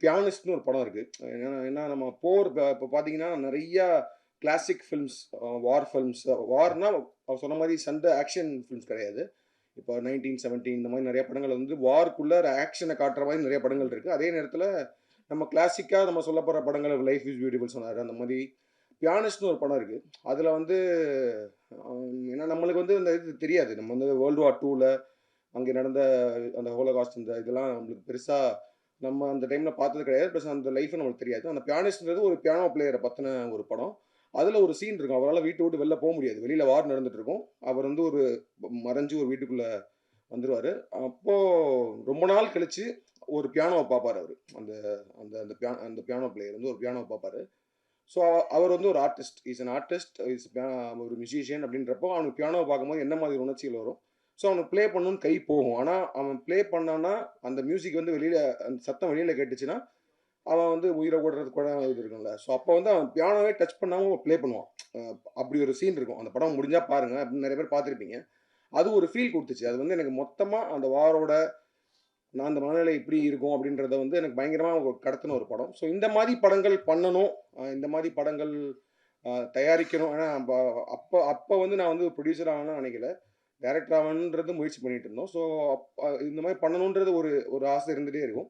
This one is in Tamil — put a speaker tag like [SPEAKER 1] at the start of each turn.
[SPEAKER 1] பியானிஸ்ட்னு ஒரு படம் இருக்கு. ஏன்னா நம்ம போர் இப்ப பார்த்தீங்கன்னா, நெறையா கிளாசிக் ஃபில்ம்ஸ், வார் ஃபில்ம்ஸ், வார்னா அவர் சொன்ன மாரி சண்டை ஆக்ஷன் ஃபில்ம்ஸ் கிடையாது. இப்போ 1917 இந்த மாரி நெறைய படங்கள் வந்து வார்க்குள்ள ஆக்ஷன காட்டுற மாரி நெறைய படங்கள் இருக்கு. அதே நேரத்தில நம்ம கிளாசிக்கா நம்ம சொல்லப்போற படங்கள் லைஃப் இஸ் பியூட்டிஃபுல் சொன்னாரு. அந்த மாரி பியானிஸ்ட்னு ஒரு படம் இருக்கு. அதுல வந்து ஏன்னா நம்மளுக்கு வந்து அந்த இது தெரியாது. நம்ம வந்து வேர்ல்ட் வார் 2ல அங்கே நடந்த அந்த ஹோலோகாஸ்ட் இந்த இதெல்லாம் நம்மளுக்கு பெருசா நம்ம அந்த டைம்ல பார்த்தது கிடையாது. பிளஸ் அந்த லைஃப் நம்மளுக்கு தெரியாது. அந்த பியானிஸ்ட்ன்றது ஒரு பியானோ பிளேயர பத்தின ஒரு படம். அதுல ஒரு சீன் இருக்கும். அவரால வீட்ட விட்டு வெளில முடியாது. வெளியில வார் நடந்துட்டு இருக்கும். அவர் வந்து ஒரு மறைஞ்சு ஒரு வீட்டுக்குள்ள வந்துருவாரு. அப்போ ரொம்ப நாள் கழிச்சு ஒரு பியானோவ பார்ப்பாரு அவரு. அந்த அந்த அந்த அந்த பியானோ பிளேயர் வந்து ஒரு பியானோவ பார்ப்பாரு. ஸோ அவர் வந்து ஒரு ஆர்டிஸ்ட். Is an artist. ஒரு மியூசிஷியன் அப்படின்றப்போ அவனுக்கு பியானோவ பார்க்கும்போது என்ன மாதிரி உணர்ச்சிகள் வரும்? ஸோ அவனுக்கு ப்ளே பண்ணணும்னு கை போகும். ஆனா அவன் ப்ளே பண்ணான்னா, அந்த மியூசிக் வந்து வெளியில அந்த சத்தம் வெளியில கேட்டுச்சுன்னா, அவன் வந்து உயிர விடுறதுக்கு கூட இது இருக்கும்ல. ஸோ அப்போ வந்து அவன் பியானோவே டச் பண்ணாம ப்ளே பண்ணுவான். அ அப்படி ஒரு சீன் இருக்கும். அந்த படம் முடிஞ்சா பாருங்க. அப்படின்னு நெறைய பேர் பார்த்திருப்பீங்க. அது ஒரு ஃபீல் குடுத்துச்சு. அது வந்து எனக்கு மொத்தமா அந்த வாரோட நான் அந்த மனநிலை இப்படி இருக்கும் அப்படின்றத வந்து எனக்கு பயங்கரமா கடத்துன ஒரு படம். ஸோ இந்த மாரி படங்கள் பண்ணணும். இந்த மாரி படங்கள் தயாரிக்கணும். ஏன்னா அப்ப அப்ப வந்து நான் வந்து புரொடியூசர் ஆகணும்னு நெனைக்கல. டைரக்டர் ஆகணுன்றது முயற்சி பண்ணிட்டு இருந்தோம். ஸோ இந்த மாரி பண்ணணுன்றது ஒரு ஒரு ஆசை இருந்துட்டே இருக்கும்.